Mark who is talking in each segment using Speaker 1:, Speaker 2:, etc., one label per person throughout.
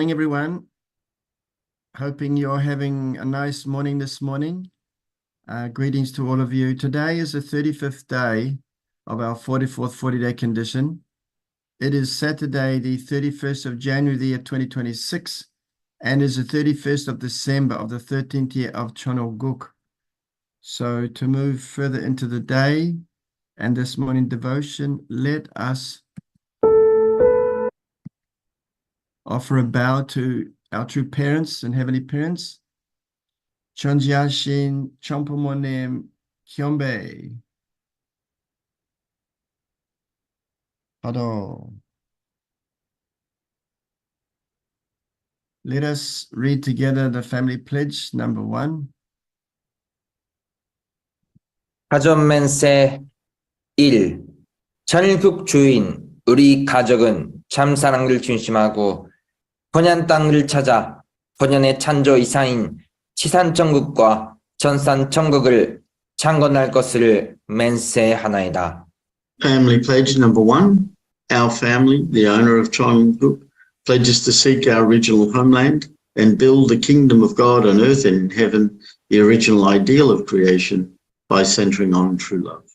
Speaker 1: morning, everyone. Hoping you're having a nice morning this morning. Greetings to all of you. Today is the 35th day of our 44th 40-day condition. It is Saturday, the 31st of January, the year 2026, and is the 31st of December of the 13th year of Chonoguk. So to move further into the day and this morning devotion, let us offer a bow to our true parents and heavenly parents. Chonjiashin Chompomonem Kyombe. Hado. Let us read together the family pledge, number 1.
Speaker 2: 가전맨세 1. 천국 주인 우리 가족은 참 사랑을 중심하고 본연 땅을 찾아 본연의 창조 이상인 지산천국과 전산천국을 창건할 것을 맹세하나이다.
Speaker 3: Family pledge number 1. Our family, the owner of Chongguk, pledges to seek our original homeland and build the kingdom of God on earth and in heaven, the original ideal of creation, by centering on true love.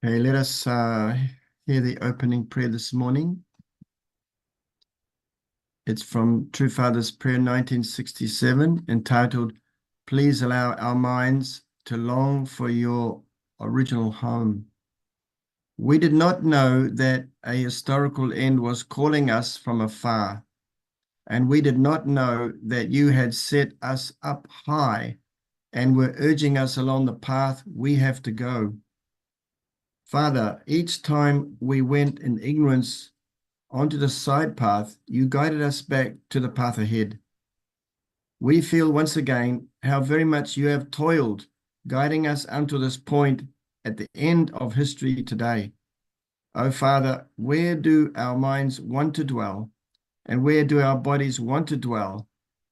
Speaker 1: Okay, let us hear the opening prayer this morning. It's from True Father's Prayer 1967, entitled, Please Allow Our Minds to Long for Your Original Home. We did not know that a historical end was calling us from afar, and we did not know that you had set us up high and were urging us along the path we have to go. Father, each time we went in ignorance onto the side path, you guided us back to the path ahead. We feel once again how very much you have toiled, guiding us unto this point at the end of history today. O Father, where do our minds want to dwell, and where do our bodies want to dwell?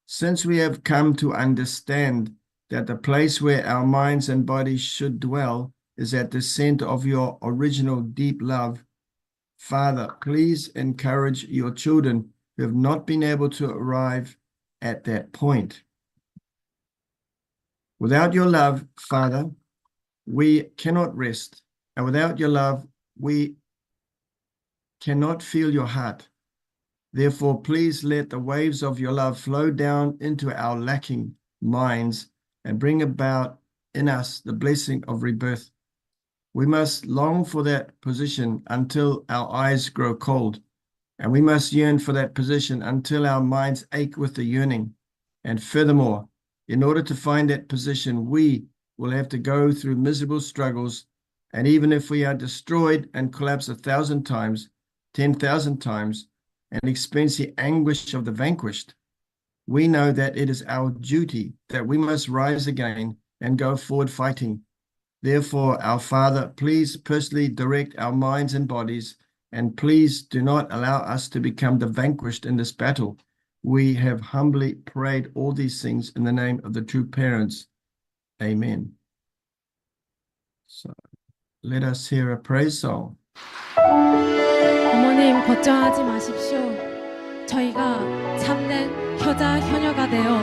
Speaker 1: Since we have come to understand that the place where our minds and bodies should dwell is at the center of your original deep love, Father, please encourage your children who have not been able to arrive at that point. Without your love, Father, we cannot rest, and without your love, we cannot feel your heart. Therefore, please let the waves of your love flow down into our lacking minds and bring about in us the blessing of rebirth. We must long for that position until our eyes grow cold, and we must yearn for that position until our minds ache with the yearning. And furthermore, in order to find that position, we will have to go through miserable struggles, and even if we are destroyed and collapse 1,000 times, 10,000 times, and experience the anguish of the vanquished, we know that it is our duty that we must rise again and go forward fighting. Therefore, our Father, please personally direct our minds and bodies, and please do not allow us to become the vanquished in this battle. We have humbly prayed all these things in the name of the true parents. Amen. So, let us hear a praise song.
Speaker 4: 어머님 걱정하지 마십시오. 저희가 참된 효자 효녀가 되어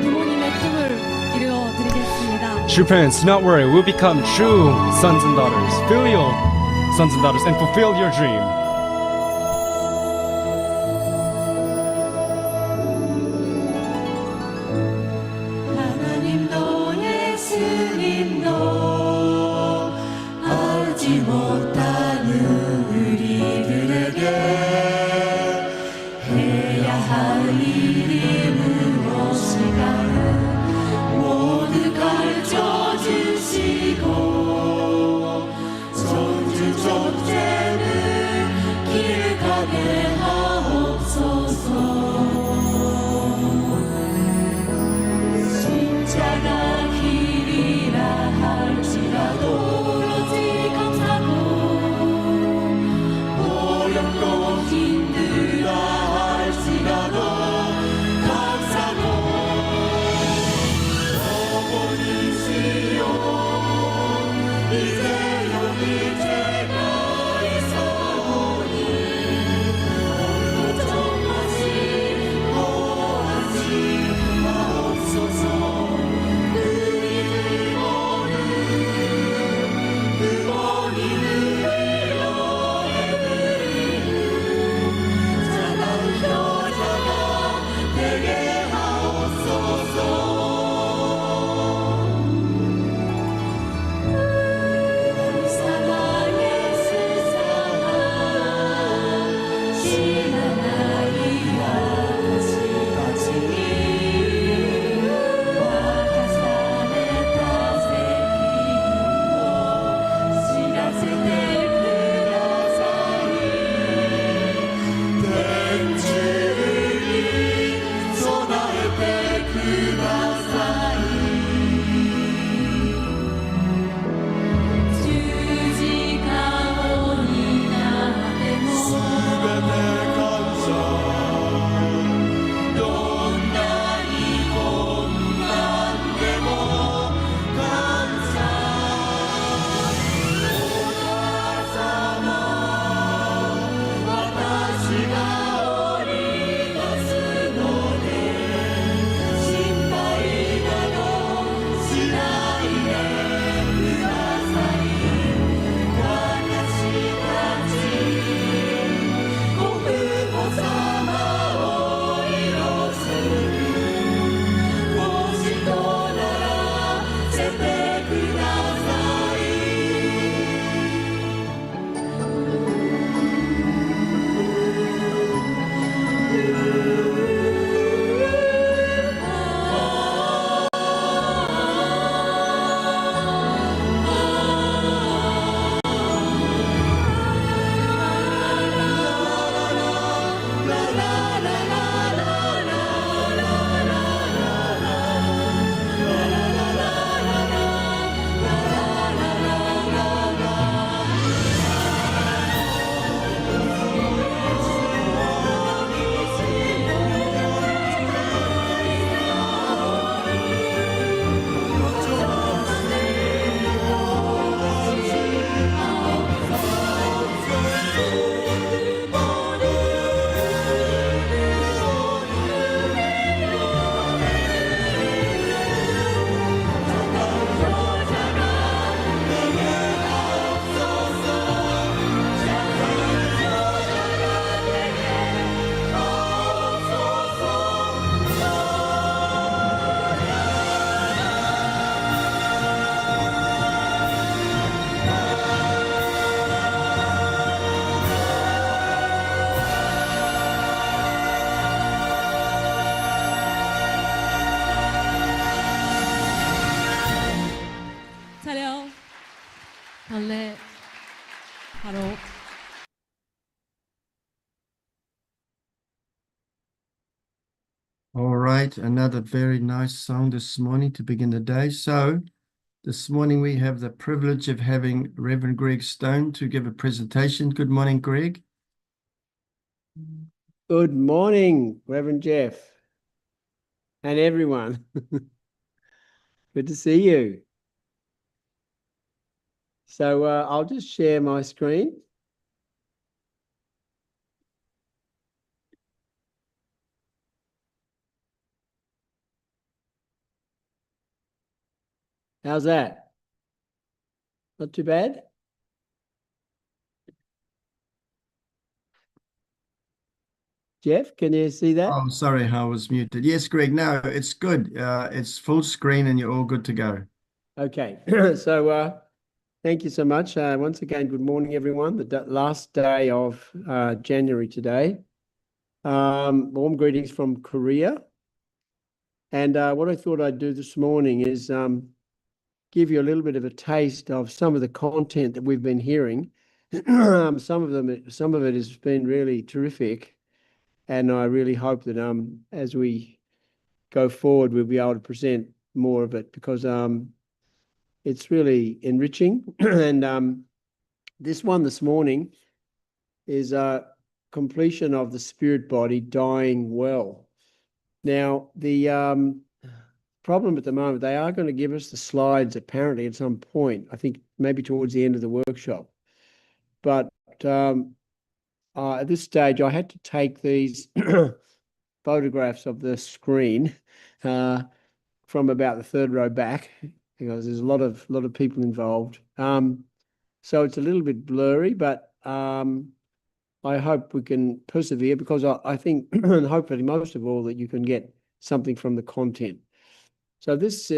Speaker 4: 부모님의 꿈을 이루어 드리겠습니다.
Speaker 5: True parents, do not worry. We'll become true sons and daughters, filial sons and daughters, and fulfill your dream.
Speaker 6: 하나님도 예수님도 알지 못하는 우리들에게 해야 할 일이 무엇인가 모두 가르쳐 주시고 손주 첫째는
Speaker 1: All right, another very nice song this morning to begin the day. So this morning we have the privilege of having Reverend Greg Stone to give a presentation. Good morning, Greg.
Speaker 7: Good morning, Reverend Jeff, and everyone. Good to see you. So I'll just share my screen. How's that? Not too bad? Jeff, can you see that?
Speaker 1: Oh, sorry, I was muted. Yes, Greg, no, it's good. It's full screen and you're all good to go.
Speaker 7: Okay, so thank you so much. Once again, good morning, everyone. The last day of January today. Warm greetings from Korea. And what I thought I'd do this morning is give you a little bit of a taste of some of the content that we've been hearing. Some of it has been really terrific, and I really hope that as we go forward, we'll be able to present more of it because it's really enriching. And this one this morning is completion of the spirit body dying well. Now, the problem at the moment, they are going to give us the slides apparently at some point, I think maybe towards the end of the workshop. But at this stage, I had to take these photographs of the screen from about the third row back because there's a lot of people involved. So it's a little bit blurry, but I hope we can persevere because I think, and hopefully most of all, that you can get something from the content. So this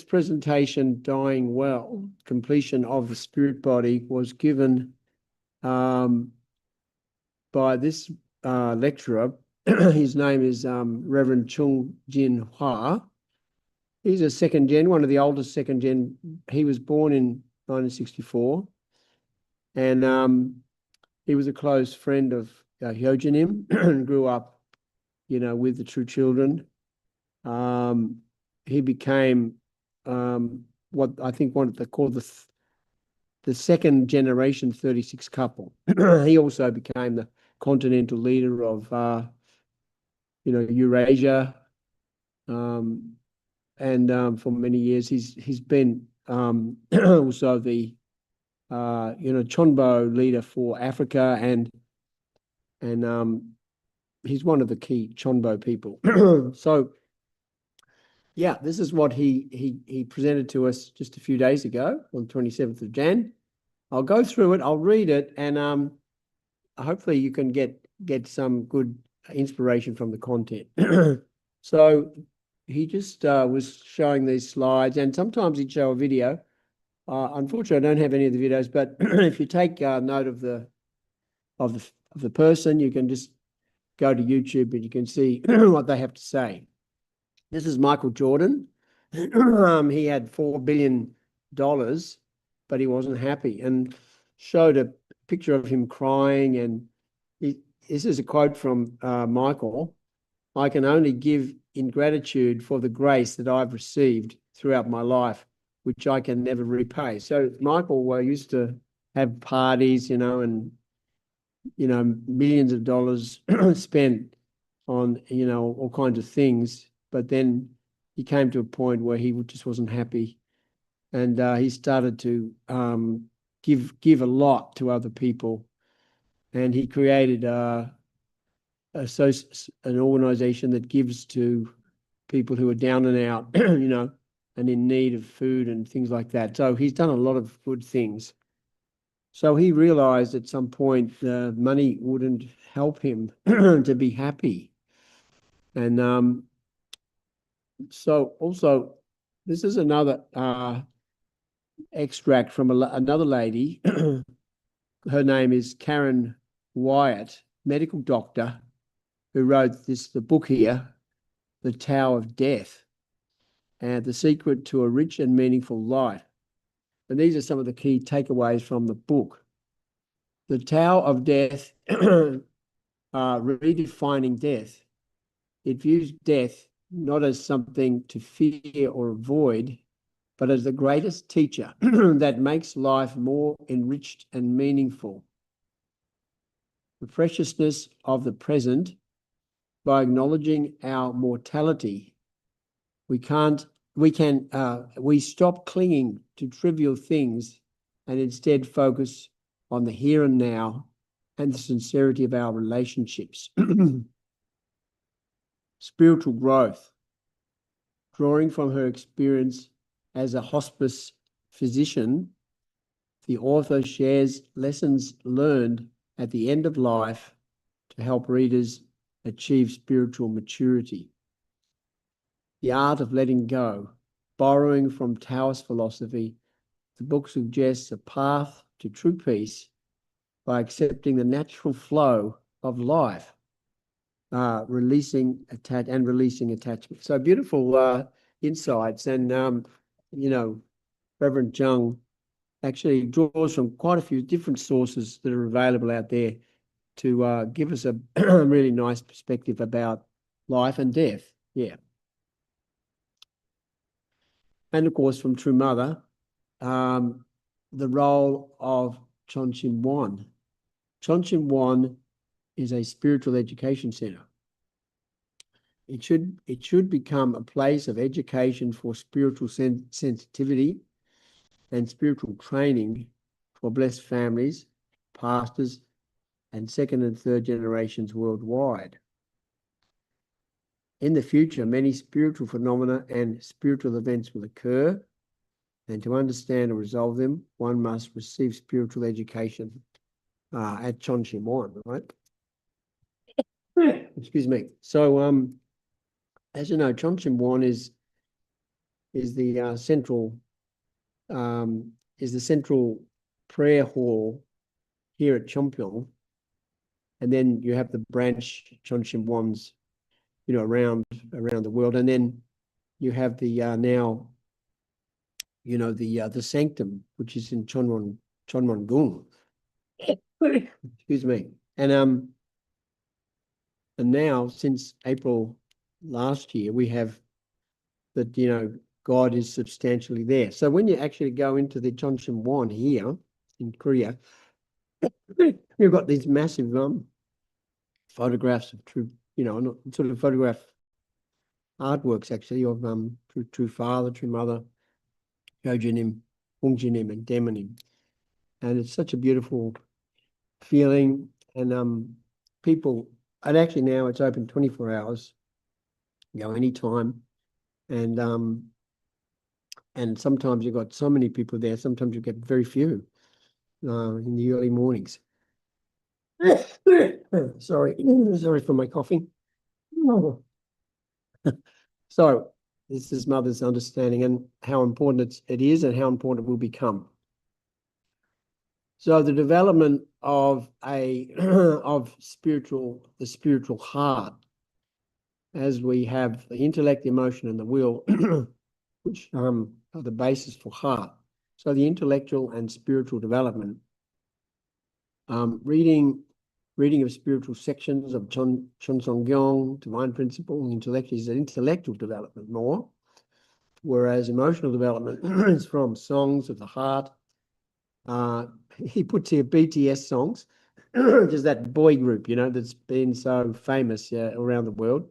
Speaker 7: presentation, Dying Well, completion of the spirit body, was given by this lecturer. His name is Reverend Chung Jin Hua. He's a second gen, one of the oldest second gen. He was born in 1964, and he was a close friend of Hyojinim and grew up, with the True Children. He became what I think they call the second generation 36 couple. He also became the continental leader of Eurasia, and for many years he's been also the Chonbo leader for Africa, and he's one of the key Chonbo people. So yeah, this is what he presented to us just a few days ago on the 27th of Jan. I'll go through it, I'll read it, and hopefully you can get some good inspiration from the content. So he just was showing these slides, and sometimes he'd show a video. Unfortunately, I don't have any of the videos, but if you take note of the person, you can just go to YouTube and you can see what they have to say. This is Michael Jordan. He had $4 billion, but he wasn't happy, and showed a picture of him crying. And this is a quote from Michael: "I can only give in gratitude for the grace that I've received throughout my life, which I can never repay." So Michael used to have parties, and millions of dollars spent on all kinds of things, but then he came to a point where he just wasn't happy, and he started to give a lot to other people, and he created an organization that gives to people who are down and out, and in need of food and things like that. So he's done a lot of good things. So he realized at some point money wouldn't help him to be happy. And so also, this is another extract from another lady. Her name is Karen Wyatt, medical doctor, who wrote the book here, The Tao of Death, and The Secret to a Rich and Meaningful Life. And these are some of the key takeaways from the book. The Tao of Death, redefining death. it views death not as something to fear or avoid, but as the greatest teacher that makes life more enriched and meaningful. The preciousness of the present, by acknowledging our mortality, we stop clinging to trivial things and instead focus on the here and now and the sincerity of our relationships. Spiritual growth. Drawing from her experience as a hospice physician, the author shares lessons learned at the end of life to help readers achieve spiritual maturity. The art of letting go. Borrowing from Taoist philosophy, the book suggests a path to true peace by accepting the natural flow of life, releasing attachment. So beautiful insights. And, you know, Reverend Jung actually draws from quite a few different sources that are available out there to give us a really nice perspective about life and death. Yeah. And of course, from True Mother, the role of Chonshim Wan. Chonshim Wan is a spiritual education center. It should become a place of education for spiritual sensitivity and spiritual training for blessed families, pastors, and second and third generations worldwide. In the future, many spiritual phenomena and spiritual events will occur, and to understand and resolve them, one must receive spiritual education at Chonshim Wan, right? Excuse me. So, as you know, Chonshim Wan is the central prayer hall here at Chomphyon, and then you have the branch Chonshim Wans, you know, around the world, and then you have the now, you know, the sanctum, which is in Chonwon-gung. Excuse me. And now, since April last year, we have that, you know, God is substantially there. So when you actually go into the Chonshim Wan here in Korea, you've got these massive photographs of true, you know, sort of photograph artworks actually of true father, true mother, Yojinim, Hongjinim, and Demonim. And it's such a beautiful feeling. And people, and actually now it's open 24 hours, go anytime. And sometimes you've got so many people there, sometimes you get very few in the early mornings. Sorry for my coughing. So this is Mother's understanding and how important it is and how important it will become. So the development of the spiritual heart, as we have the intellect, the emotion, and the will, which are the basis for heart. So the intellectual and spiritual development, reading of spiritual sections of Chonsongyong, Divine Principle, intellect is an intellectual development more, whereas emotional development is from songs of the heart. He puts here BTS songs, just that boy group, you know, that's been so famous around the world.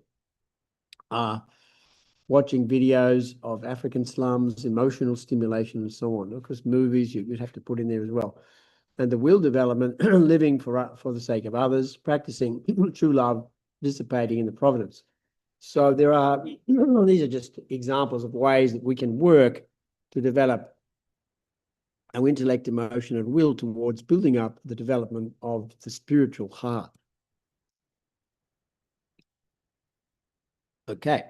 Speaker 7: Watching videos of African slums, emotional stimulation, and so on. Of course, movies you'd have to put in there as well. And the will development, living for the sake of others, practicing true love, participating in the providence. So there are, these are just examples of ways that we can work to develop our intellect, emotion, and will towards building up the development of the spiritual heart. Okay.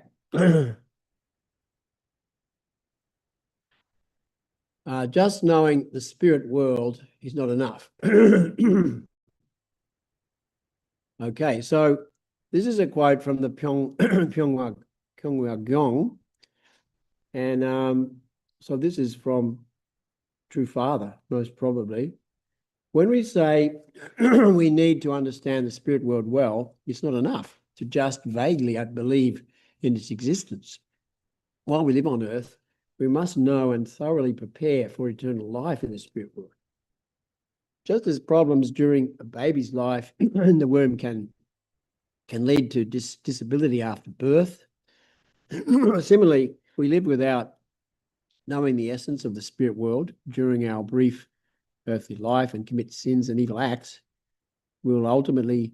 Speaker 7: Just knowing the spirit world is not enough. Okay, so this is a quote from the Pyeonghwa Gyeong, and so this is from True Father, most probably. When we say we need to understand the spirit world well, it's not enough. to just vaguely believe in its existence. While we live on earth, we must know and thoroughly prepare for eternal life in the spirit world. Just as problems during a baby's life in the womb can lead to disability after birth, similarly, we live without knowing the essence of the spirit world during our brief earthly life and commit sins and evil acts, we will ultimately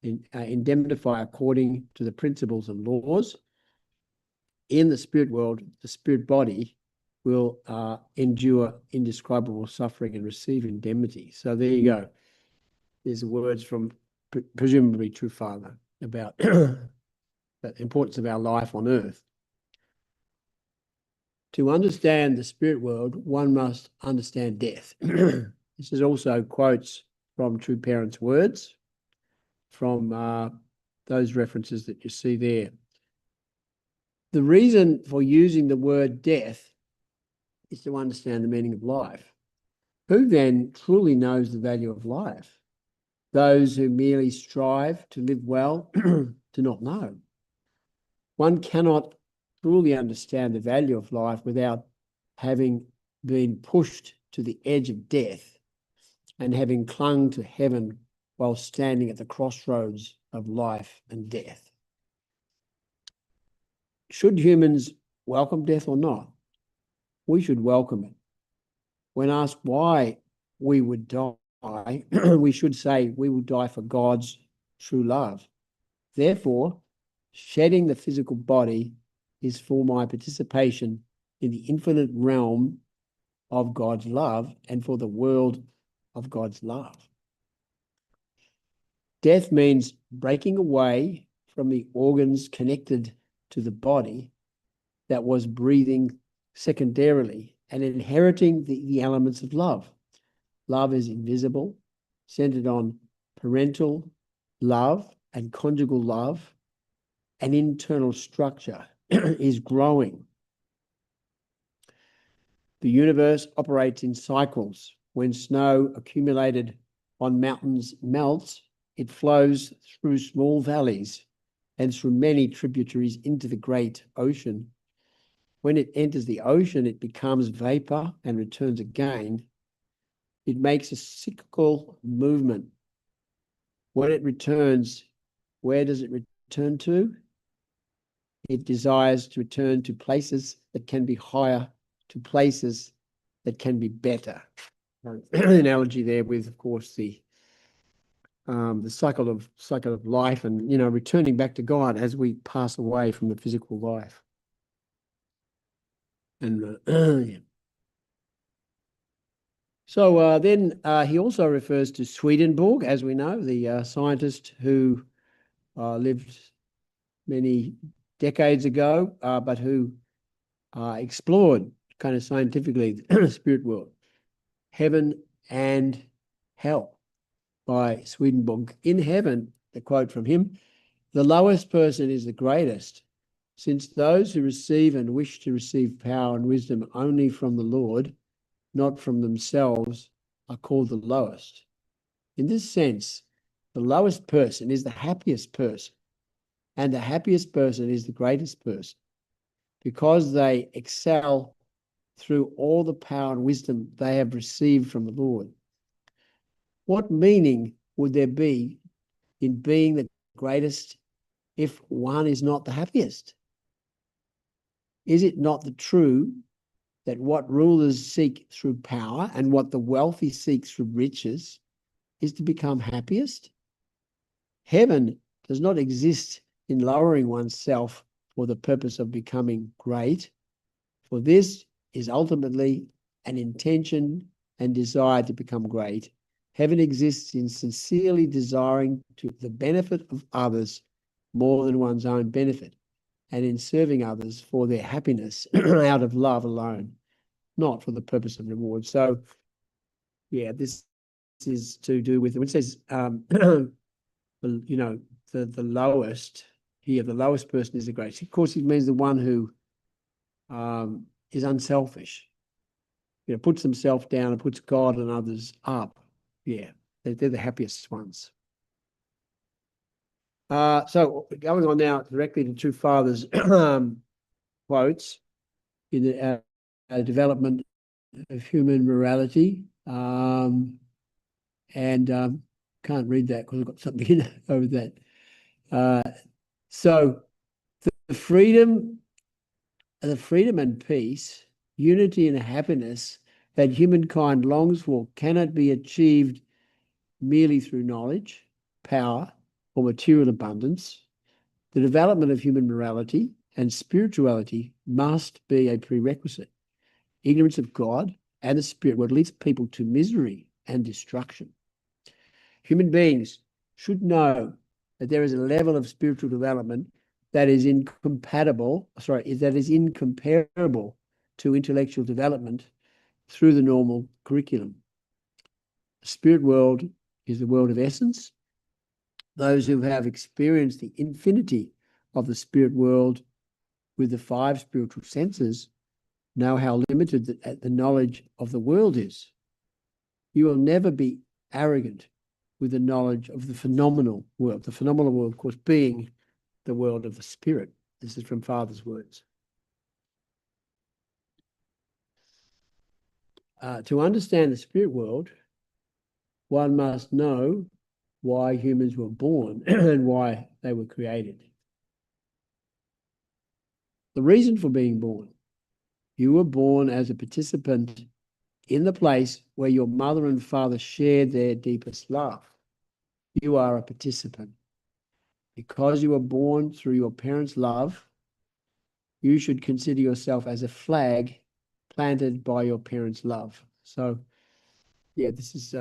Speaker 7: indemnify according to the principles and laws. In the spirit world, the spirit body will endure indescribable suffering and receive indemnity. So there you go. There's the words from presumably True Father about the importance of our life on earth. To understand the spirit world, one must understand death. This is also quotes from True Parents' words from those references that you see there. The reason for using the word death is to understand the meaning of life. Who then truly knows the value of life? Those who merely strive to live well do not know. One cannot truly understand the value of life without having been pushed to the edge of death and having clung to heaven while standing at the crossroads of life and death. Should humans welcome death or not? We should welcome it. When asked why we would die, we should say we will die for God's true love. Therefore, shedding the physical body is for my participation in the infinite realm of God's love and for the world of God's love. Death means breaking away from the organs connected to the body that was breathing secondarily and inheriting the elements of love. Love is invisible, centered on parental love and conjugal love, and internal structure is growing. The universe operates in cycles. When snow accumulated on mountains melts, it flows through small valleys and through many tributaries into the great ocean. When it enters the ocean, it becomes vapor and returns again. It makes a cyclical movement. When it returns, where does it return to? It desires to return to places that can be higher, to places that can be better. Analogy there with, of course, the cycle of life and, returning back to God as we pass away from the physical life. And yeah. So then he also refers to Swedenborg, as we know, the scientist who lived many decades ago, but who explored kind of scientifically the spirit world, heaven and hell, by Swedenborg. In heaven, the quote from him, the lowest person is the greatest, since those who receive and wish to receive power and wisdom only from the Lord, not from themselves, are called the lowest. In this sense, the lowest person is the happiest person, and the happiest person is the greatest person, because they excel through all the power and wisdom they have received from the Lord. What meaning would there be in being the greatest if one is not the happiest? Is it not the true that what rulers seek through power and what the wealthy seek through riches is to become happiest? Heaven does not exist in lowering oneself for the purpose of becoming great, for this is ultimately an intention and desire to become great. Heaven exists in sincerely desiring to the benefit of others more than one's own benefit, and in serving others for their happiness out of love alone, not for the purpose of reward. So, yeah, this is to do with, when it says, the lowest here, the lowest person is the greatest. Of course, it means the one who is unselfish, puts themselves down and puts God and others up. Yeah, they're the happiest ones. So going on now directly to two fathers' quotes in the development of human morality. And can't read that because I've got something in over that. So the freedom and peace, unity and happiness that humankind longs for cannot be achieved merely through knowledge, power, or material abundance. The development of human morality and spirituality must be a prerequisite. Ignorance of God and the spirit world leads people to misery and destruction. Human beings should know that there is a level of spiritual development that is incomparable to intellectual development through the normal curriculum. The spirit world is the world of essence. Those who have experienced the infinity of the spirit world with the 5 spiritual senses know how limited the knowledge of the world is. You will never be arrogant with the knowledge of the phenomenal world. The phenomenal world, of course, being the world of the spirit. This is from Father's words. To understand the spirit world, one must know why humans were born and why they were created. The reason for being born. You were born as a participant in the place where your mother and father shared their deepest love. You are a participant. Because you were born through your parents' love, you should consider yourself as a flag planted by your parents' love. So, yeah, this is,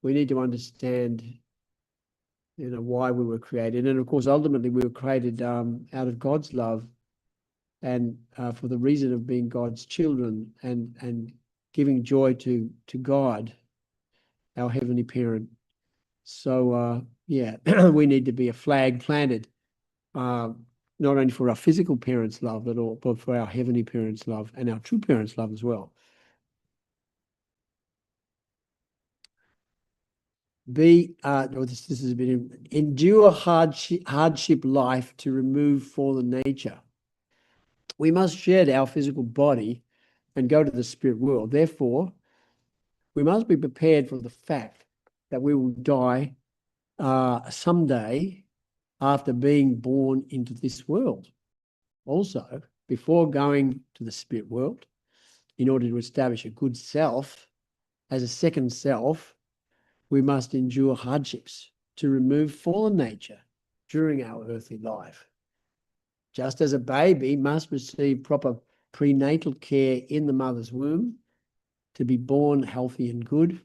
Speaker 7: we need to understand, why we were created. And of course, ultimately, we were created out of God's love and for the reason of being God's children and giving joy to God, our heavenly parent. So, yeah, we need to be a flag planted, not only for our physical parents' love, but for our heavenly parents' love and our true parents' love as well. This is a bit, endure hardship life to remove fallen nature. We must shed our physical body and go to the spirit world. Therefore, we must be prepared for the fact that we will die someday after being born into this world. Also, before going to the spirit world, in order to establish a good self, as a second self, we must endure hardships to remove fallen nature during our earthly life. Just as a baby must receive proper prenatal care in the mother's womb to be born healthy and good,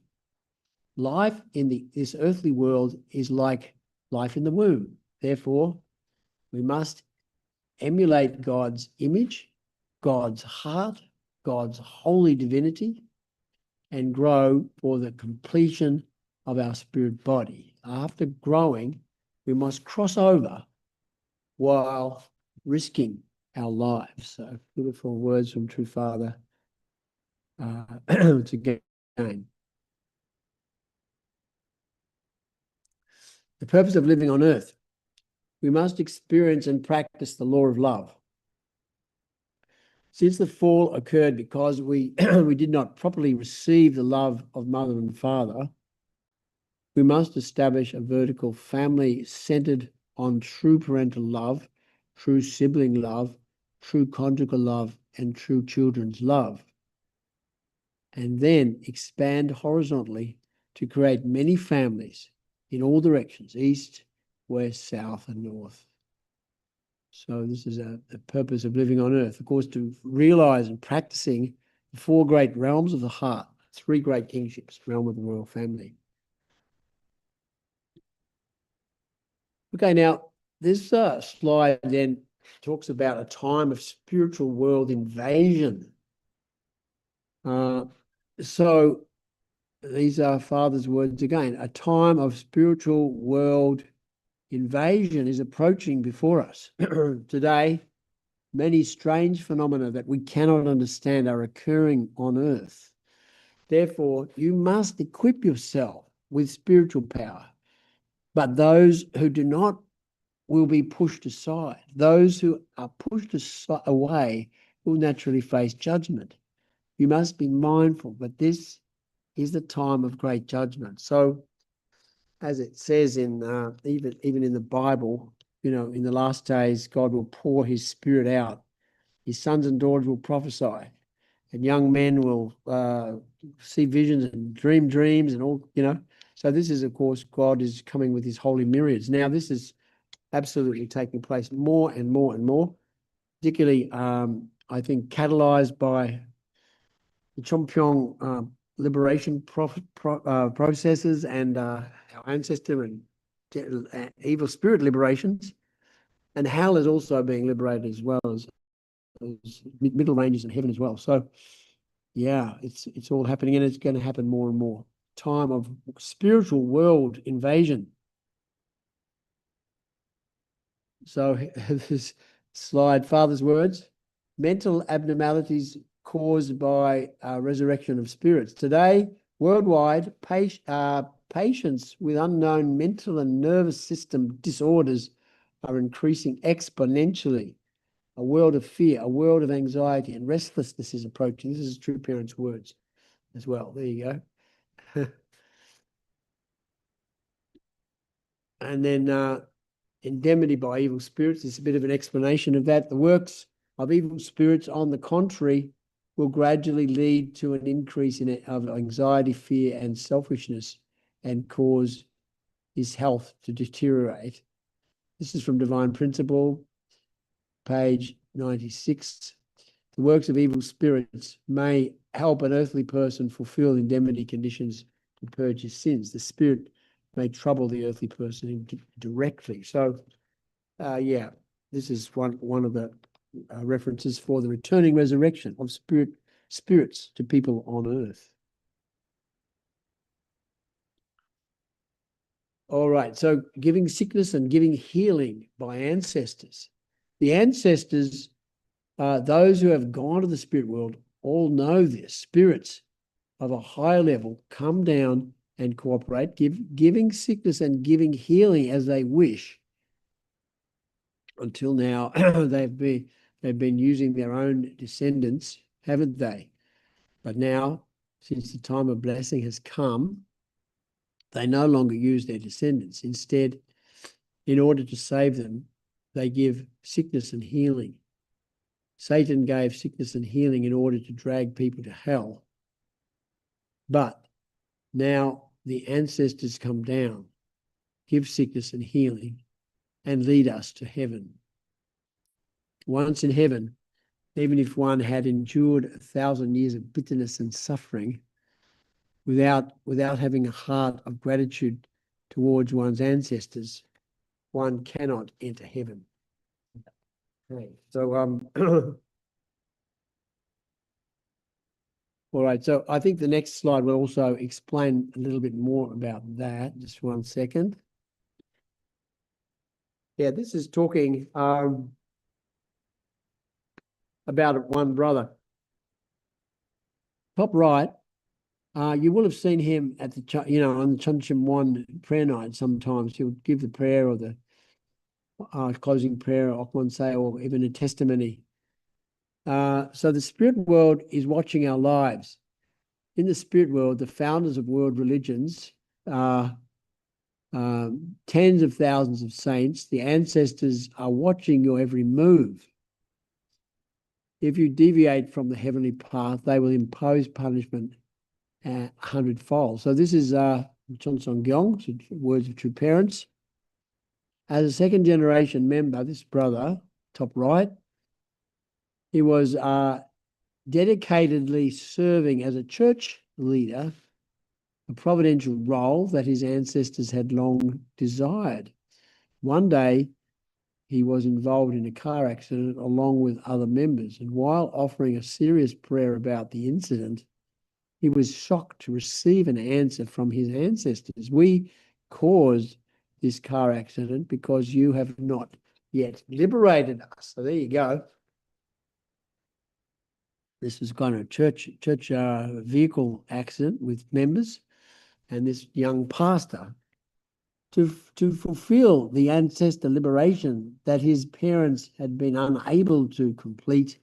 Speaker 7: life in this earthly world is like life in the womb. Therefore, we must emulate God's image, God's heart, God's holy divinity, and grow for the completion of our spirit body. After growing, we must cross over while risking our lives. So beautiful words from True Father to gain. The purpose of living on earth. We must experience and practice the law of love. Since the fall occurred because we did not properly receive the love of mother and father, we must establish a vertical family centered on true parental love, true sibling love, true conjugal love, and true children's love. And then expand horizontally to create many families in all directions, east, west, south, and north. So this is the purpose of living on earth, of course, to realize and practicing the 4 great realms of the heart, 3 great kingships, realm of the royal family. Okay, now this slide then talks about a time of spiritual world invasion. So these are Father's words again. A time of spiritual world invasion is approaching before us. Today, many strange phenomena that we cannot understand are occurring on earth. Therefore, you must equip yourself with spiritual power but those who do not will be pushed aside. Those who are pushed away will naturally face judgment. You must be mindful, but this is the time of great judgment. So, as it says in even in the Bible, you know, in the last days, God will pour his spirit out. His sons and daughters will prophesy, and young men will see visions and dream dreams and all, you know. So this is, of course, God is coming with his holy myriads. Now, this is absolutely taking place more and more and more, particularly, I think, catalyzed by the Chomkyong liberation processes and our ancestor and evil spirit liberations. And hell is also being liberated as well as middle ranges in heaven as well. So, yeah, it's all happening, and it's going to happen more and more. Time of spiritual world invasion. So this slide, Father's words, mental abnormalities caused by resurrection of spirits. Today, worldwide, patients with unknown mental and nervous system disorders are increasing exponentially. A world of fear, a world of anxiety and restlessness is approaching. This is True Parents' words as well. There you go. And then indemnity by evil spirits is a bit of an explanation of that. The works of evil spirits, on the contrary, will gradually lead to an increase of anxiety, fear, and selfishness, and cause his health to deteriorate. This is from Divine Principle, page 96. The works of evil spirits may help an earthly person fulfill indemnity conditions to purge his sins. The spirit may trouble the earthly person directly. So, yeah, this is one of the references for the returning resurrection of spirits to people on earth. All right, so giving sickness and giving healing by ancestors. The ancestors, those who have gone to the spirit world, all know this. Spirits of a higher level come down and cooperate, giving sickness and giving healing as they wish. Until now, they've been using their own descendants, haven't they? But now, since the time of blessing has come, they no longer use their descendants. Instead, in order to save them, they give sickness and healing. Satan gave sickness and healing in order to drag people to hell. But now the ancestors come down, give sickness and healing, and lead us to heaven. Once in heaven, even if one had endured 1,000 years of bitterness and suffering, without having a heart of gratitude towards one's ancestors, one cannot enter heaven. Okay, so all right, so I think the next slide will also explain a little bit more about that. Just 1 second. Yeah, this is talking about one brother. Top right, you will have seen him at the, on the Chunchim One prayer night. Sometimes he'll give the prayer or the closing prayer, Okmonse, or even a testimony. So the spirit world is watching our lives. In the spirit world, the founders of world religions, tens of thousands of saints, the ancestors are watching your every move. If you deviate from the heavenly path, they will impose punishment 100-fold. So this is Chonsong Gyeong, words of True Parents. As a second generation member, this brother, top right, he was dedicatedly serving as a church leader, a providential role that his ancestors had long desired. One day, he was involved in a car accident along with other members, and while offering a serious prayer about the incident, he was shocked to receive an answer from his ancestors. We caused this car accident because you have not yet liberated us. So there you go. This was kind of a church vehicle accident with members, and this young pastor to fulfill the ancestor liberation that his parents had been unable to complete,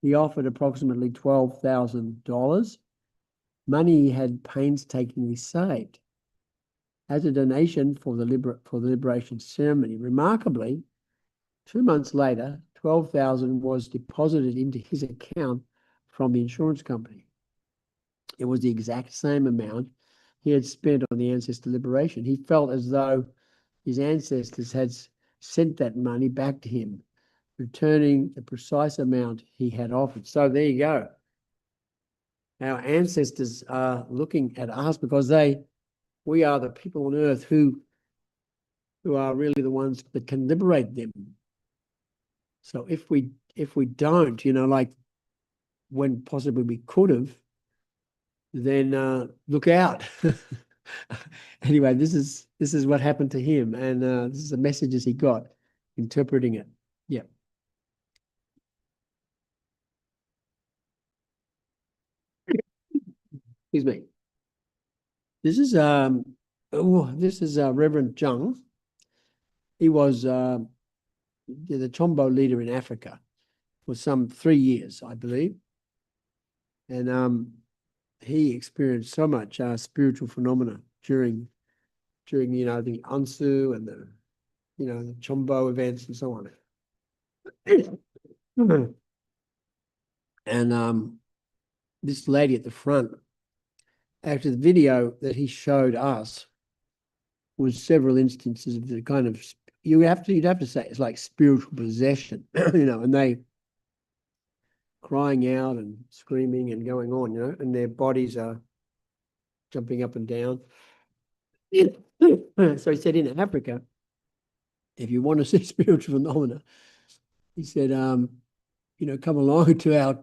Speaker 7: he offered approximately $12,000, money he had painstakingly saved, as a donation for the liberation ceremony. Remarkably, 2 months later, $12,000 was deposited into his account from the insurance company. It was the exact same amount he had spent on the ancestor liberation. He felt as though his ancestors had sent that money back to him, returning the precise amount he had offered. So there you go. Our ancestors are looking at us because we are the people on earth who are really the ones that can liberate them. So if we don't, like when possibly we could have, then look out. Anyway, this is what happened to him, and this is the messages he got, interpreting it. Yeah. Excuse me. This is Reverend Jung. He was the Chombo leader in Africa for some 3 years, I believe, and he experienced so much spiritual phenomena during the Ansu and the Chombo events and so on. And this lady at the front, actually the video that he showed us was several instances of the kind of, you'd have to say it's like spiritual possession, and they crying out and screaming and going on, and their bodies are jumping up and down. So he said, in Africa, if you want to see spiritual phenomena, he said, come along to our,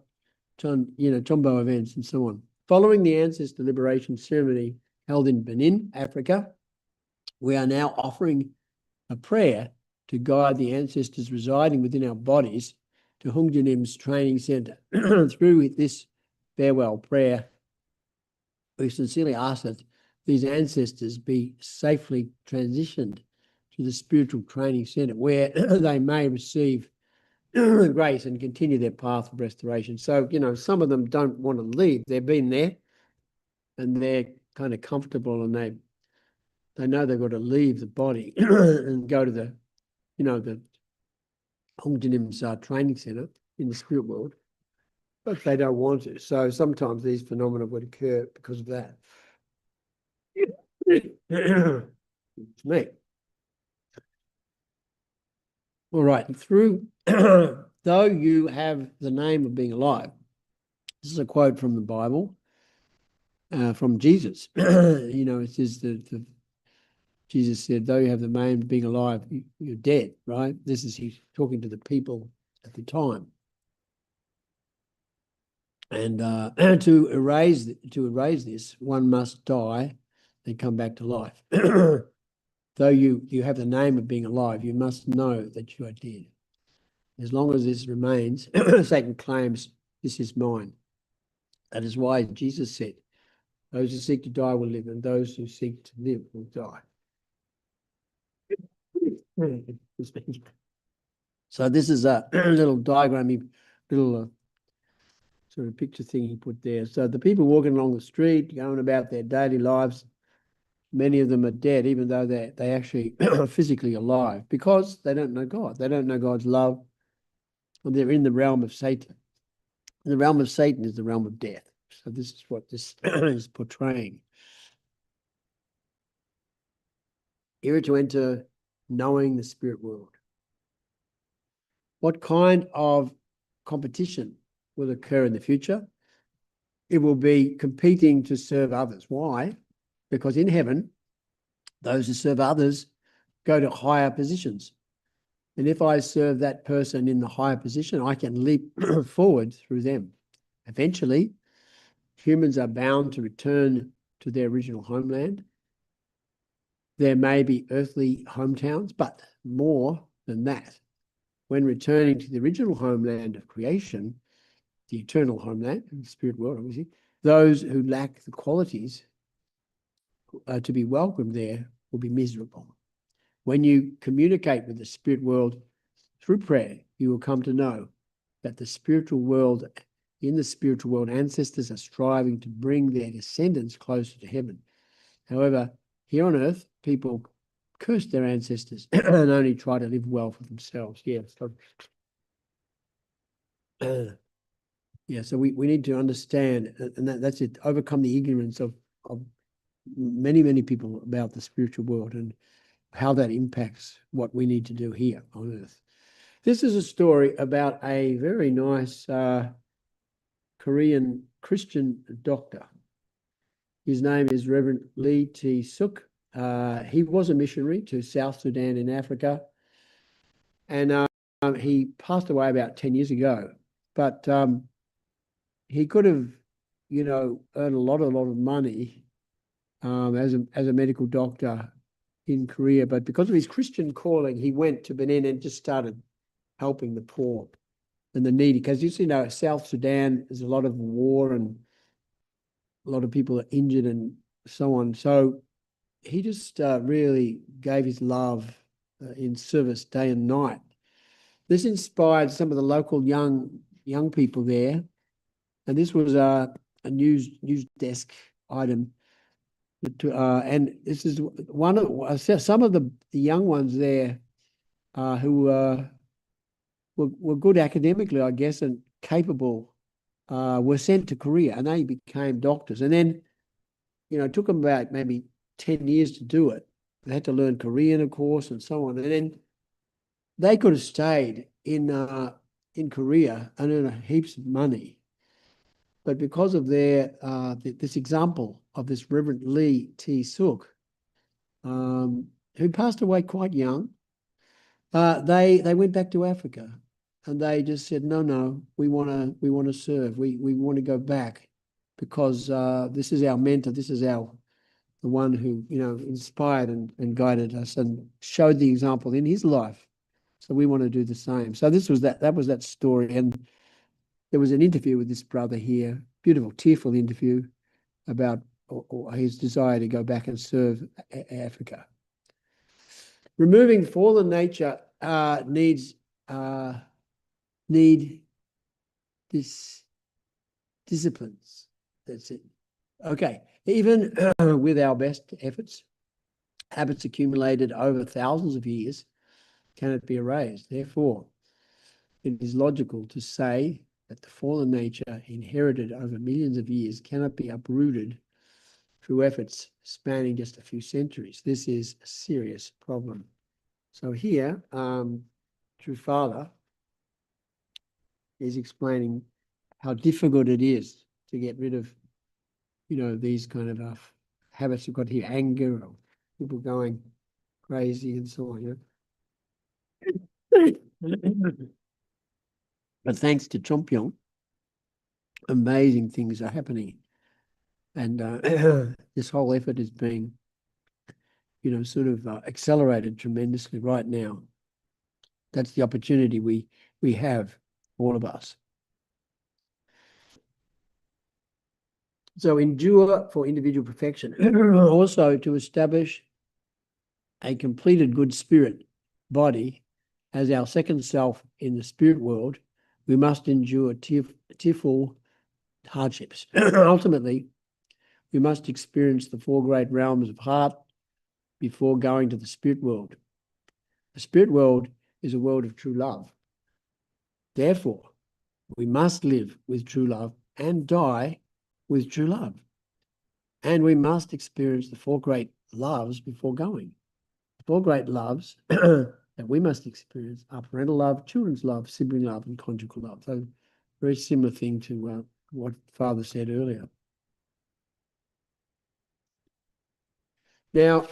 Speaker 7: Chombo events and so on. Following the ancestor liberation ceremony held in Benin, Africa, we are now offering a prayer to guide the ancestors residing within our bodies to Hungjanim's training center. Through this farewell prayer, we sincerely ask that these ancestors be safely transitioned to the spiritual training center where they may receive grace and continue their path of restoration. So, some of them don't want to leave. They've been there and they're kind of comfortable, and they know they've got to leave the body and go to the Hongjanim's training center in the spirit world, but they don't want to. So sometimes these phenomena would occur because of that. It's me. All right. Through, though you have the name of being alive. This is a quote from the Bible, from Jesus. It says that Jesus said, though you have the name of being alive, you're dead, right? He's talking to the people at the time. And to erase this, one must die and come back to life. Though you have the name of being alive, you must know that you are dead. As long as this remains, Satan claims, this is mine. That is why Jesus said, those who seek to die will live, and those who seek to live will die. So this is a little diagrammy, little sort of picture thing he put there. So the people walking along the street, going about their daily lives, many of them are dead, even though they actually are physically alive, because they don't know God. They don't know God's love. And they're in the realm of Satan. And the realm of Satan is the realm of death. So this is what this is portraying. Here to enter knowing the spirit world. What kind of competition will occur in the future? It will be competing to serve others. Why? Because in heaven, those who serve others go to higher positions. And if I serve that person in the higher position, I can leap forward through them. Eventually, humans are bound to return to their original homeland. There may be earthly hometowns, but more than that, when returning to the original homeland of creation, the eternal homeland, the spirit world, obviously, those who lack the qualities to be welcomed there will be miserable. When you communicate with the spirit world through prayer, you will come to know that the spiritual world, in the spiritual world, ancestors are striving to bring their descendants closer to heaven. However, here on earth, people curse their ancestors and only try to live well for themselves. Yeah. So, so we need to understand, and that's it, overcome the ignorance of many, many people about the spiritual world and how that impacts what we need to do here on earth. This is a story about a very nice Korean Christian doctor. His name is Reverend Lee T. Suk. He was a missionary to South Sudan in Africa, and he passed away about 10 years ago. But he could have, earned a lot of money as a medical doctor in Korea. But because of his Christian calling, he went to Benin and just started helping the poor and the needy. Because South Sudan, there's a lot of war and a lot of people are injured and so on. So he just really gave his love in service day and night. This inspired some of the local young people there, and this was a news desk item. And this is one of some of the young ones there who were good academically, I guess, and capable, were sent to Korea, and they became doctors. And then, it took them about maybe 10 years to do it. They had to learn Korean, of course, and so on. And then they could have stayed in Korea and earned heaps of money. But because of their this example of this Reverend Lee T. Suk, who passed away quite young, they went back to Africa, and they just said, no, we want to serve, we want to go back, because this is our mentor, this is the one who inspired and guided us and showed the example in his life. So we want to do the same. So this was that was that story, and there was an interview with this brother here, beautiful, tearful interview about his desire to go back and serve Africa. Removing fallen nature need this disciplines. That's it. Okay, even with our best efforts, habits accumulated over thousands of years cannot be erased. Therefore, it is logical to say that the fallen nature inherited over millions of years cannot be uprooted through efforts spanning just a few centuries. This is a serious problem. So here, True Father is explaining how difficult it is to get rid of, these kind of habits. You've got here anger, or people going crazy and so on. But thanks to Chompion, amazing things are happening. And this whole effort is being, sort of accelerated tremendously right now. That's the opportunity we have, all of us. So endure for individual perfection. Also, to establish a completed good spirit body as our second self in the spirit world, we must endure tearful hardships. Ultimately, we must experience the four great realms of heart before going to the spirit world. The spirit world is a world of true love. Therefore, we must live with true love and die with true love. And we must experience the four great loves before going. The four great loves that we must experience are parental love, children's love, sibling love, and conjugal love. So very similar thing to what Father said earlier. Now,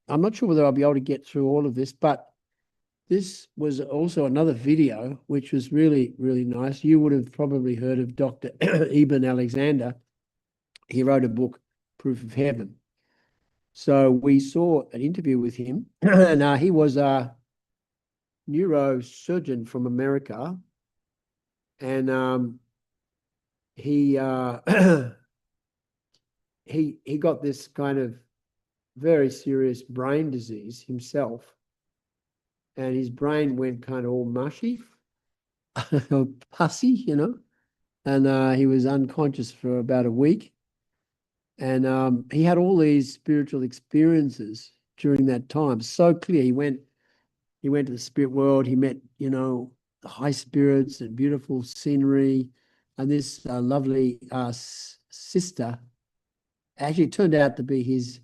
Speaker 7: I'm not sure whether I'll be able to get through all of this, but this was also another video, which was really, really nice. You would have probably heard of Dr. Eben Alexander. He wrote a book, Proof of Heaven. So we saw an interview with him, and he was a neurosurgeon from America, and he he got this kind of very serious brain disease himself, and his brain went kind of all mushy, pussy, you know, and he was unconscious for about a week. And he had all these spiritual experiences during that time, so clear. He went to the spirit world. He met, you know, high spirits and beautiful scenery, and this lovely sister actually turned out to be his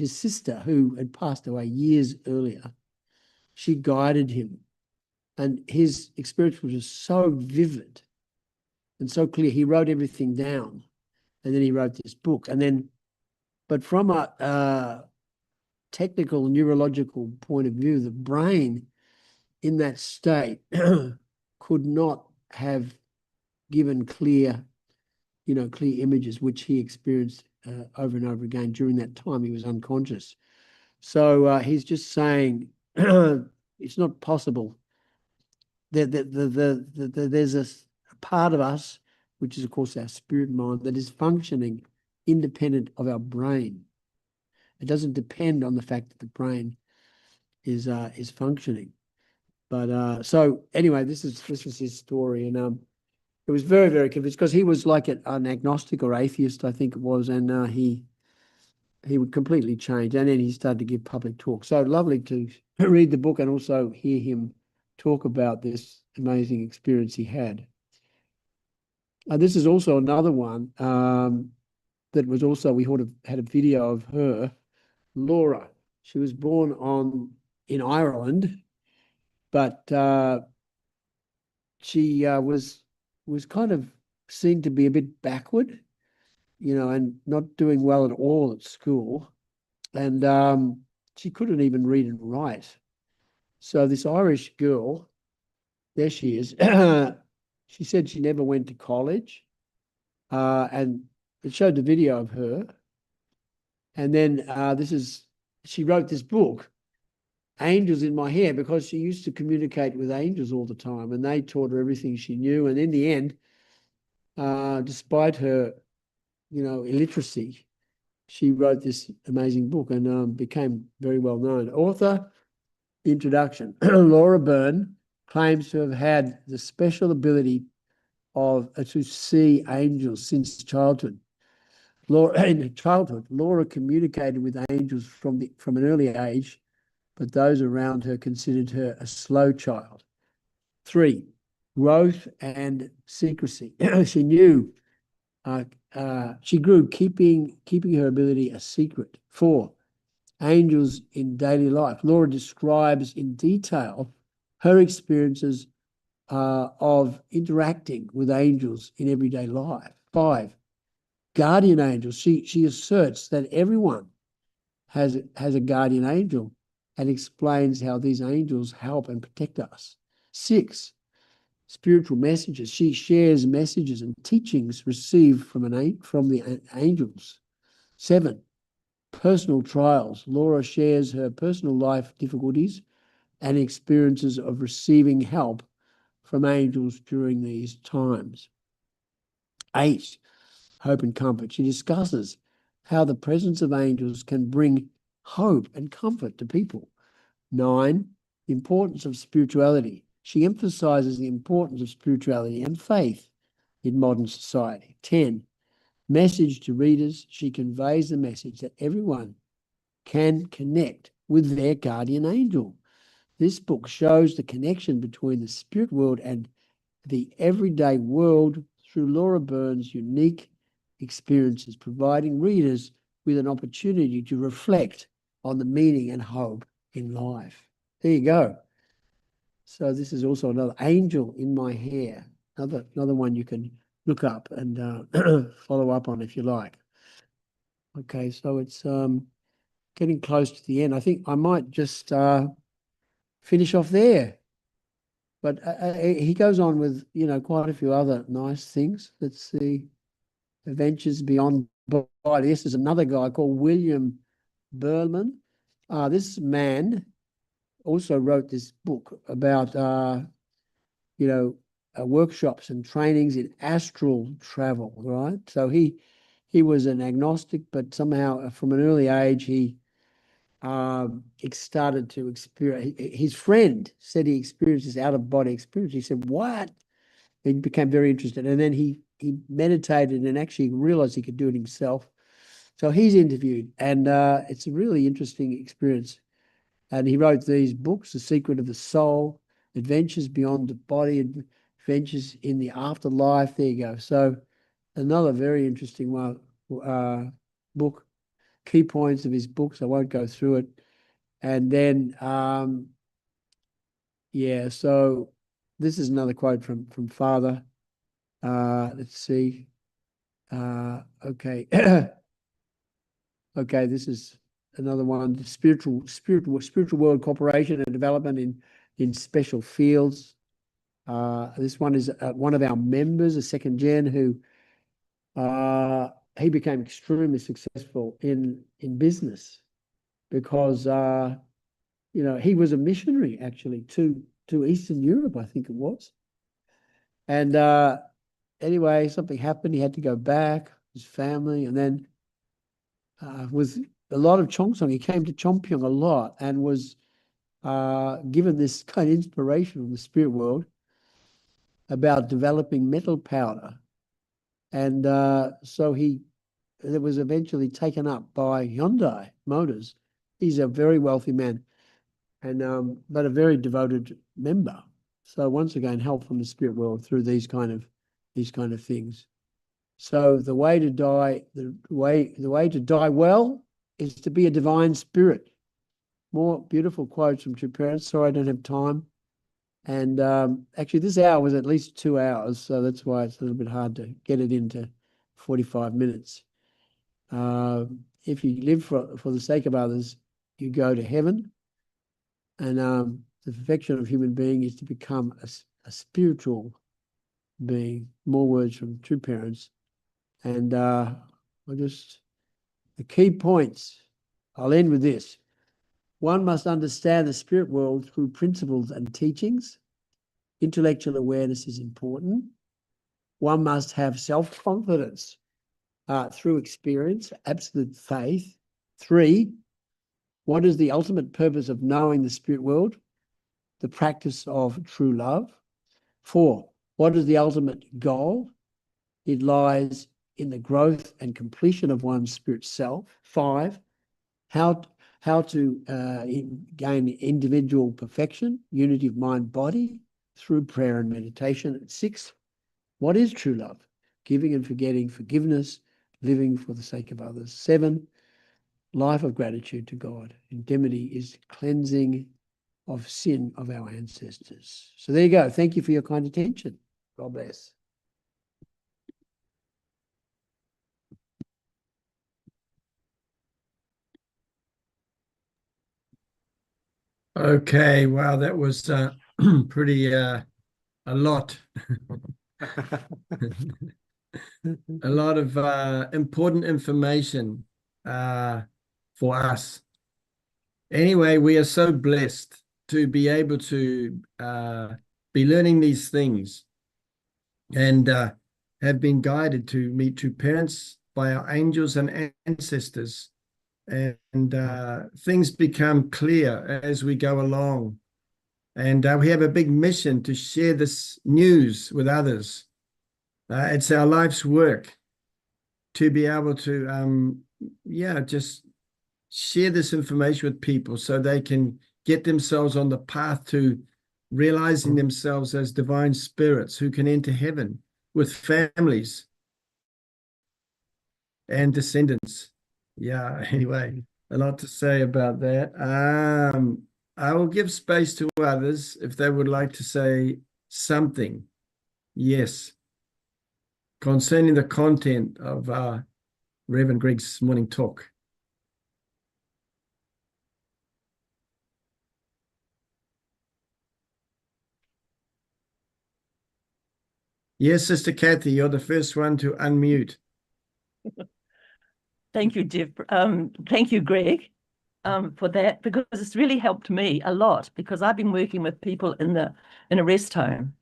Speaker 7: sister, who had passed away years earlier. She guided him, and his experience was just so vivid and so clear. He wrote everything down, and then he wrote this book. And then, but from a technical neurological point of view, the brain in that state could not have given clear images, which he experienced over and over again during that time he was unconscious. So he's just saying it's not possible. There's a part of us, which is of course our spirit mind, that is functioning independent of our brain. It doesn't depend on the fact that the brain is functioning. But so anyway, this was his story, and it was very, very convincing, because he was like an agnostic or atheist, I think it was, and he would completely change, and then he started to give public talks. So lovely to read the book and also hear him talk about this amazing experience he had. This is also another one that was also, we had a video of her, Laura. She was born in Ireland, but she was kind of seen to be a bit backward, you know, and not doing well at all at school. And she couldn't even read and write. So this Irish girl, there she is, she said she never went to college, and it showed the video of her. And then she wrote this book, Angels in My Hair, because she used to communicate with angels all the time, and they taught her everything she knew. And in the end, despite her, you know, illiteracy, she wrote this amazing book and became very well known. Author, introduction. Laura Byrne claims to have had the special ability to see angels since childhood. In childhood, Laura communicated with angels from an early age, but those around her considered her a slow child. 3, growth and secrecy. She knew, she grew keeping her ability a secret. 4, angels in daily life. Laura describes in detail her experiences of interacting with angels in everyday life. 5, guardian angels. She asserts that everyone has a guardian angel, and explains how these angels help and protect us. 6, spiritual messages. She shares messages and teachings received from the angels. 7, personal trials. Laura shares her personal life difficulties and experiences of receiving help from angels during these times. 8, hope and comfort. She discusses how the presence of angels can bring hope and comfort to people. 9, the importance of spirituality. She emphasizes the importance of spirituality and faith in modern society. 10, message to readers. She conveys the message that everyone can connect with their guardian angel. This book shows the connection between the spirit world and the everyday world through Laura Byrne's unique experiences, providing readers with an opportunity to reflect on the meaning and hope in life. There you go. So this is also another Angel in My Hair, another one you can look up and follow up on if you like. Okay, so it's getting close to the end. I think I might just finish off there. But he goes on with, you know, quite a few other nice things. Let's see. Adventures Beyond Body. This is another guy called William Berman. This man also wrote this book about, you know, workshops and trainings in astral travel, right? So he he was an agnostic, but somehow from an early age, he started to experience, his friend said he experienced this out-of-body experience. He said, what? He became very interested. And then he meditated and actually realized he could do it himself. So he's interviewed, and it's a really interesting experience. And he wrote these books, The Secret of the Soul, Adventures Beyond the Body, Adventures in the Afterlife. There you go. So another very interesting one, book, key points of his books. I won't go through it. And then, yeah, so this is another quote from Father. Let's see. Okay. Okay, this is another one. Spiritual world cooperation and development in special fields. This one is one of our members, a second gen, who he became extremely successful in business because you know, he was a missionary actually to Eastern Europe, I think it was. And anyway, something happened. He had to go back, his family, and then with a lot of Chongsong, he came to Chongpyong a lot and was given this kind of inspiration from the spirit world about developing metal powder. And so it was eventually taken up by Hyundai Motors. He's a very wealthy man, and but a very devoted member. So once again, help from the spirit world through these kind of things. So the way to die, the way to die well is to be a divine spirit. More beautiful quotes from True Parents. Sorry, I don't have time. And actually, this hour was at least 2 hours, so that's why it's a little bit hard to get it into 45 minutes. If you live for the sake of others, you go to heaven. And the perfection of human being is to become a spiritual being. More words from True Parents. And the key points, I'll end with this. One must understand the spirit world through principles and teachings. Intellectual awareness is important. One must have self-confidence through experience, absolute faith. 3, what is the ultimate purpose of knowing the spirit world? The practice of true love. 4, what is the ultimate goal? It lies in the growth and completion of one's spirit self. 5, how to gain individual perfection, unity of mind, body, through prayer and meditation. 6, what is true love? Giving and forgetting, forgiveness, living for the sake of others. 7, life of gratitude to God. Indemnity is cleansing of sin of our ancestors. So there you go. Thank you for your kind attention. God bless.
Speaker 1: Okay, wow, that was pretty a lot. A lot of important information for us. Anyway, we are so blessed to be able to be learning these things and have been guided to meet true parents by our angels and ancestors. And things become clear as we go along. And we have a big mission to share this news with others. It's our life's work to be able to, just share this information with people so they can get themselves on the path to realizing themselves as divine spirits who can enter heaven with families and descendants. Yeah, anyway, a lot to say about that. I will give space to others if they would like to say something. Yes. Concerning the content of Reverend Greg's morning talk. Yes, Sister Kathy, you're the first one to unmute.
Speaker 8: Thank you, Jeff. Thank you, Greg, for that, because it's really helped me a lot, because I've been working with people in a rest home,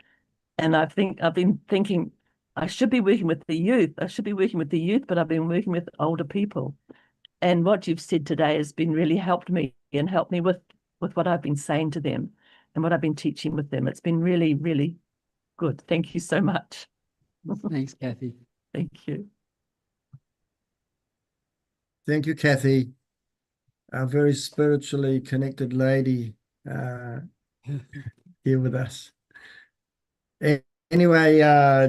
Speaker 8: and I've been thinking I should be working with the youth. I should be working with the youth, but I've been working with older people. And what you've said today has been really helped me and helped me with what I've been saying to them and what I've been teaching with them. It's been really, really good. Thank you so much.
Speaker 7: Thanks, Kathy.
Speaker 8: Thank you.
Speaker 1: Thank you, Kathy. A very spiritually connected lady here with us. Anyway,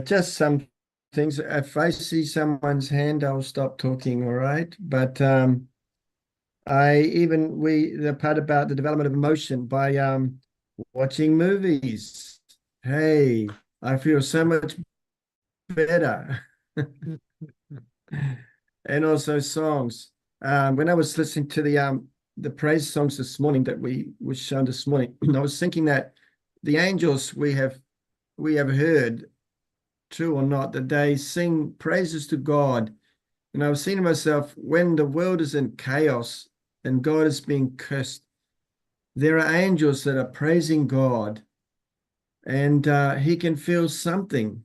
Speaker 1: just some things. If I see someone's hand, I'll stop talking, all right? But the part about the development of emotion by watching movies. Hey, I feel so much better. And also songs. When I was listening to the praise songs this morning that was shown this morning, I was thinking that the angels we have heard, true or not, that they sing praises to God. And I was saying to myself, when the world is in chaos and God is being cursed, there are angels that are praising God, and he can feel something.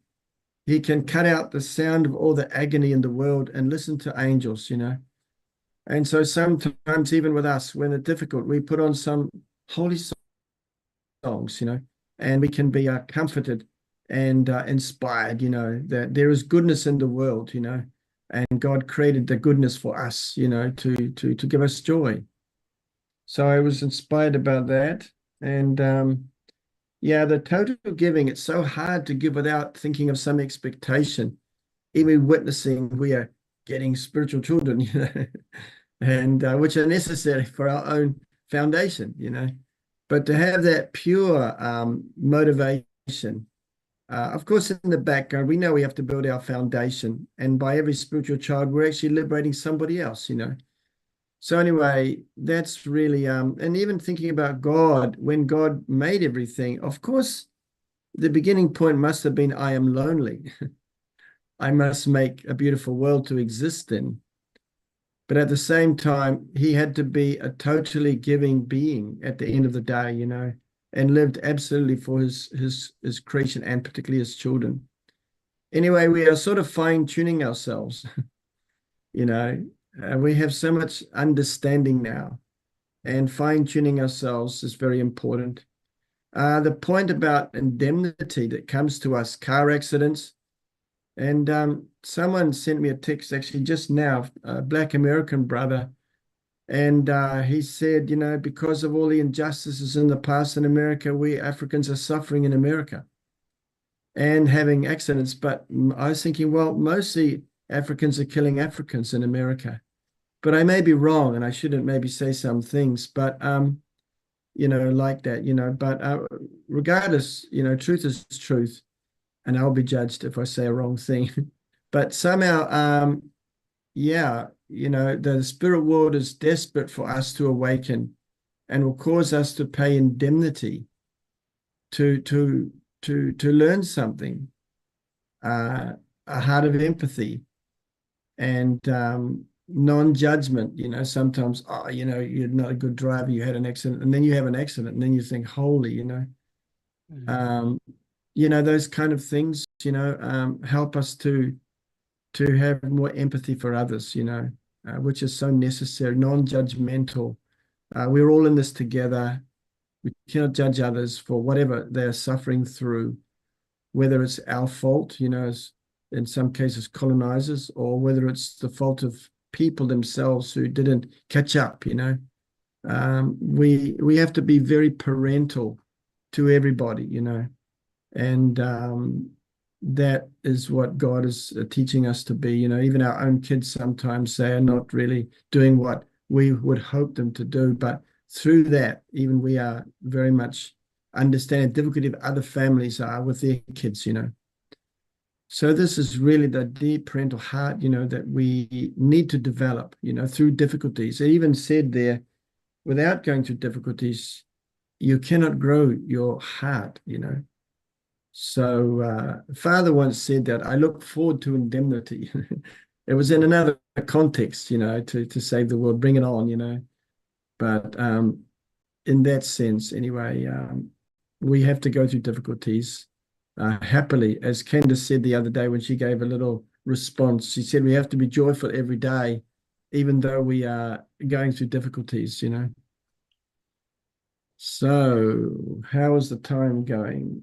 Speaker 1: He can cut out the sound of all the agony in the world and listen to angels, you know. And so sometimes even with us, when it's difficult, we put on some holy songs, you know, and we can be comforted and inspired, you know, that there is goodness in the world, you know, and God created the goodness for us, you know, to give us joy. So I was inspired about that. And yeah, the total giving, it's so hard to give without thinking of some expectation. Even witnessing, we are getting spiritual children, you know, and which are necessary for our own foundation, you know. But to have that pure motivation, of course, in the background, we know we have to build our foundation. And by every spiritual child, we're actually liberating somebody else, you know. So anyway, that's really, and even thinking about God, when God made everything, of course, the beginning point must have been, I am lonely. I must make a beautiful world to exist in. But at the same time, he had to be a totally giving being at the end of the day, you know, and lived absolutely for his creation and particularly his children. Anyway, we are sort of fine-tuning ourselves, you know. We have so much understanding now, and fine-tuning ourselves is very important. The point about indemnity that comes to us, car accidents, and someone sent me a text actually just now, a Black American brother, and he said, you know, because of all the injustices in the past in America, we Africans are suffering in America and having accidents. But I was thinking, well, mostly Africans are killing Africans in America. But I may be wrong, and I shouldn't maybe say some things, but, you know, like that, you know, but regardless, you know, truth is truth, and I'll be judged if I say a wrong thing. But somehow, yeah, you know, the spirit world is desperate for us to awaken and will cause us to pay indemnity to learn something, a heart of empathy and non-judgment. You know, sometimes, oh, you know, you're not a good driver, you had an accident, and then you have an accident, and then you think, holy, you know. You know, those kind of things, you know, help us to have more empathy for others, you know, which is so necessary, non-judgmental. We're all in this together. We cannot judge others for whatever they're suffering through, whether it's our fault, you know, as in some cases colonizers, or whether it's the fault of people themselves who didn't catch up, you know. We have to be very parental to everybody, you know. And that is what God is teaching us to be. You know, even our own kids sometimes they are not really doing what we would hope them to do. But through that, even we are very much understanding the difficulty that other families are with their kids, you know. So this is really the deep parental heart, you know, that we need to develop, you know, through difficulties. It even said there, without going through difficulties, you cannot grow your heart, you know. So Father once said that I look forward to indemnity. It was in another context, you know, to save the world, bring it on, you know. But in that sense, anyway, we have to go through difficulties. happily, as Candace said the other day when she gave a little response. She said we have to be joyful every day, even though we are going through difficulties, you know. So, how is the time going?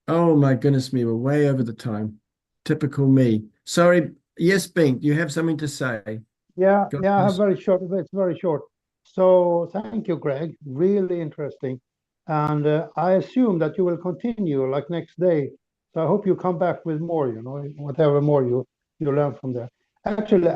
Speaker 1: Oh my goodness me, we're way over the time. Typical me. Sorry. Yes, Bink, you have something to say.
Speaker 9: Yeah,
Speaker 1: Go
Speaker 9: yeah,
Speaker 1: on.
Speaker 9: very short. It's very short. So thank you, Greg. Really interesting. And I assume that you will continue like next day. So I hope you come back with more, you know, whatever more you learn from there. Actually,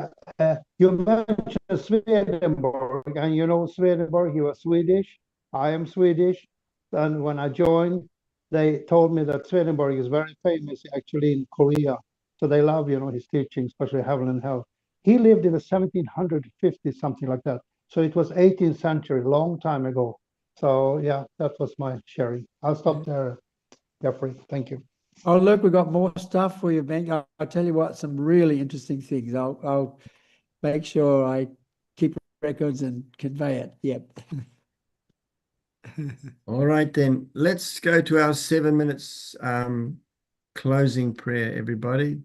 Speaker 9: you mentioned Swedenborg, and you know Swedenborg, he was Swedish. I am Swedish. And when I joined, they told me that Swedenborg is very famous actually in Korea. So they love, you know, his teaching, especially Heaven and Hell. He lived in the 1750, something like that. So it was 18th century, long time ago. So yeah, that was my sharing. I'll stop there, Jeffrey. Thank you.
Speaker 7: Oh, look, we've got more stuff for you, Ben. I'll tell you what, some really interesting things. I'll make sure I keep records and convey it. Yep.
Speaker 1: All right, then let's go to our 7 minutes closing prayer, everybody.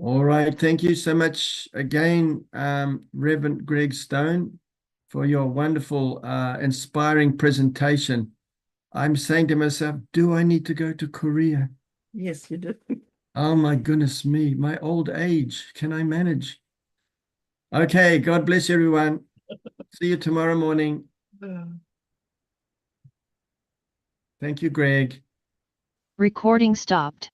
Speaker 1: All right. Thank you so much again, Reverend Greg Stone, for your wonderful, inspiring presentation. I'm saying to myself, do I need to go to Korea?
Speaker 8: Yes, you do.
Speaker 1: Oh my goodness me, my old age. Can I manage? Okay. God bless everyone. See you tomorrow morning. Thank you, Greg.
Speaker 10: Recording stopped.